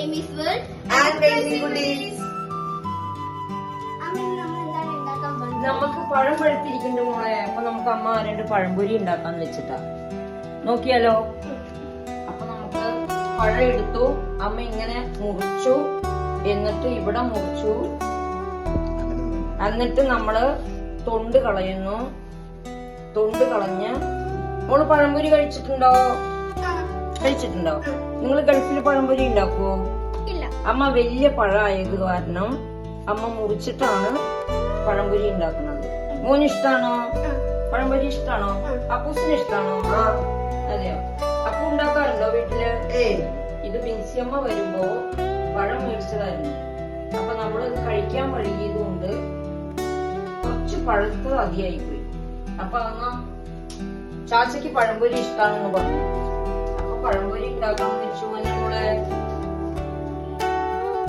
Amy's World and Crazy Goodies. നമുക്ക് പഴം പഴുത്തിരിക്കുന്നുണ്ട് മോളെ. അപ്പൊ നമുക്ക് അമ്മ 2 പഴംപൊരി ഉണ്ടാക്കാന്ന് വെച്ചിട്ടാ. നോക്കിയാലോ? അപ്പൊ നമുക്ക് പഴം എടുത്തു, അമ്മ ഇങ്ങനെ മുറിച്ചു, എന്നിട്ട് ഇവിടെ മുറിച്ചു, എന്നിട്ട് നമ്മള് തൊണ്ട് കളയുന്നു. തൊണ്ട് കളഞ്ഞ് മോള് പഴംപൊരി കഴിച്ചിട്ടുണ്ടോ? കഴിച്ചിട്ടുണ്ടോ? നിങ്ങൾ ഗൾഫിൽ പഴംപൊരി ഉണ്ടാക്കുവോ? അമ്മ വലിയ പഴമായത് കാരണം അമ്മ മുറിച്ചിട്ടാണ് പഴംപൊരി ഉണ്ടാക്കുന്നത്. മോന് ഇഷ്ടാണോ പഴംപൊരി? ഇഷ്ടാണോ? അപ്പൂസിന് ഇഷ്ടാണോ? അതെയോ? അപ്പു ഉണ്ടാക്കാറുണ്ടോ വീട്ടില്? ഇത് ബിൻസിയമ്മ വരുമ്പോ പഴം മേടിച്ചതായിരുന്നു. അപ്പൊ നമ്മളത് കഴിക്കാൻ വഴുകിയത് കൊണ്ട് കുറച്ച് പഴുത്തത് അധികമായി പോയി. അപ്പൊ അന്ന് ചാച്ചയ്ക്ക് പഴംപൊരി ഇഷ്ടാണെന്ന് പറഞ്ഞു. അപ്പൊ പഴംപൊരി ഉണ്ടാക്കാൻ വെച്ചു.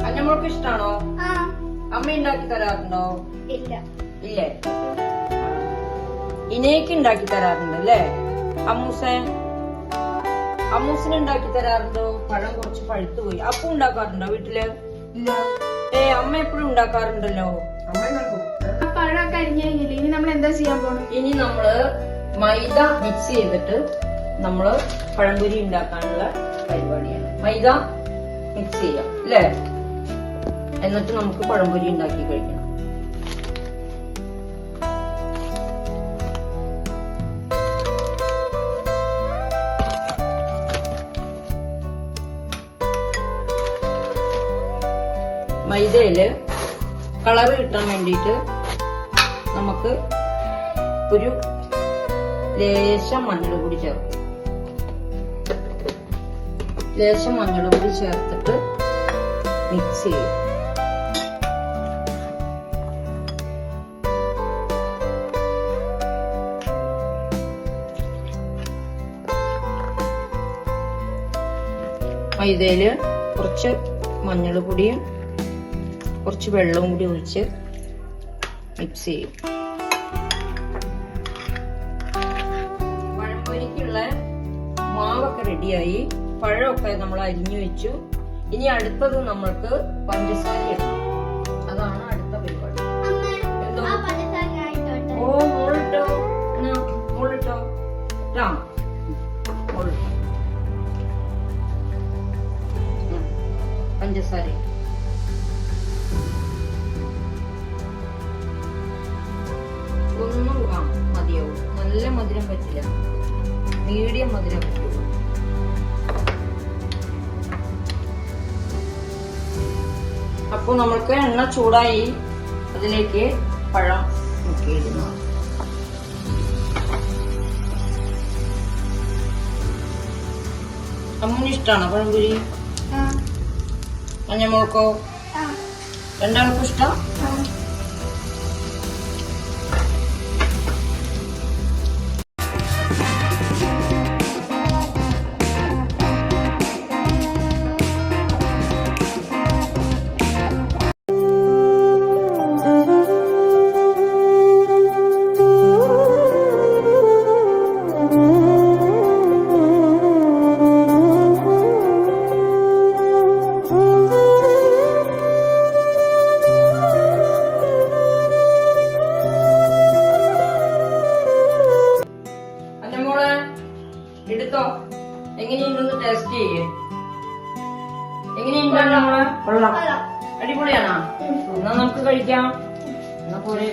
അന്നമ്മൾക്ക് ഇഷ്ടാണോ? അമ്മ ഉണ്ടാക്കി തരാറുണ്ടോ? ഇല്ലേ? ഇനേക്ക് ഉണ്ടാക്കി തരാറുണ്ട് അല്ലേ? അമ്മൂസിന് ഉണ്ടാക്കി തരാറുണ്ടോ? പഴം കുറച്ച് പഴുത്തു പോയി. അപ്പു ഉണ്ടാക്കാറുണ്ടോ വീട്ടില്? ഇല്ല. അമ്മ എപ്പോഴും ഉണ്ടാക്കാറുണ്ടല്ലോ. പഴമൊക്കെ അരിഞ്ഞില്ല. ഇനി നമ്മൾ എന്താ ചെയ്യാൻ പോണം? ഇനി നമ്മള് മൈദ മിക്സ് ചെയ്തിട്ട് നമ്മള് പഴംപൊരി ഉണ്ടാക്കാനുള്ള പരിപാടിയാണ്. മൈദ മിക്സ് ചെയ്യാം അല്ലേ? എന്നിട്ട് നമുക്ക് പഴംപൊരി ഉണ്ടാക്കി കഴിക്കണം. മൈദയില് കളറ് കിട്ടാൻ വേണ്ടിയിട്ട് നമുക്ക് ഒരു ലേശം മഞ്ഞൾപ്പൊടി ചേർക്കും. ലേശം മഞ്ഞൾപ്പൊടി ചേർത്തിട്ട് മിക്സ് ചെയ്യും. മൈദയില് കുറച്ച് മഞ്ഞൾപ്പൊടിയും കുറച്ച് വെള്ളവും കൂടി ഒഴിച്ച് മിക്സ് ചെയ്യും. പഴംപൊരിക്കുള്ള മാവൊക്കെ റെഡിയായി. പഴമൊക്കെ നമ്മൾ അരിഞ്ഞു വെച്ചു. ഇനി അടുത്തത് നമ്മൾക്ക് പഞ്ചസാര ഇടണം. അതാണ് അടുത്ത പരിപാടി. ഓ മോളിട്ടോ, മോളിട്ടോ, മോളിട്ടോ പഞ്ചസാര. ഒന്നും മതിയാവും. നല്ല മധുരം പറ്റില്ല, മീഡിയം മധുരം പറ്റുള്ളൂ. അപ്പൊ നമ്മൾക്ക് എണ്ണ ചൂടായി, അതിലേക്ക് പഴം മുക്കിയിടുന്നു. അമ്മൂന് ഇഷ്ടാണോ പഴംപൊരി? മഞ്ഞമോൾക്കോ? രണ്ടാൾക്കും ഇഷ്ടം? എടുത്തോ. എങ്ങനെയുണ്ടെന്ന് ടേസ്റ്റ് ചെയ്യേ. എങ്ങനെയുണ്ടോ? അടിപൊളിയാണോ? എന്നാ നമുക്ക് കഴിക്കാം. എന്നാ പോരെ.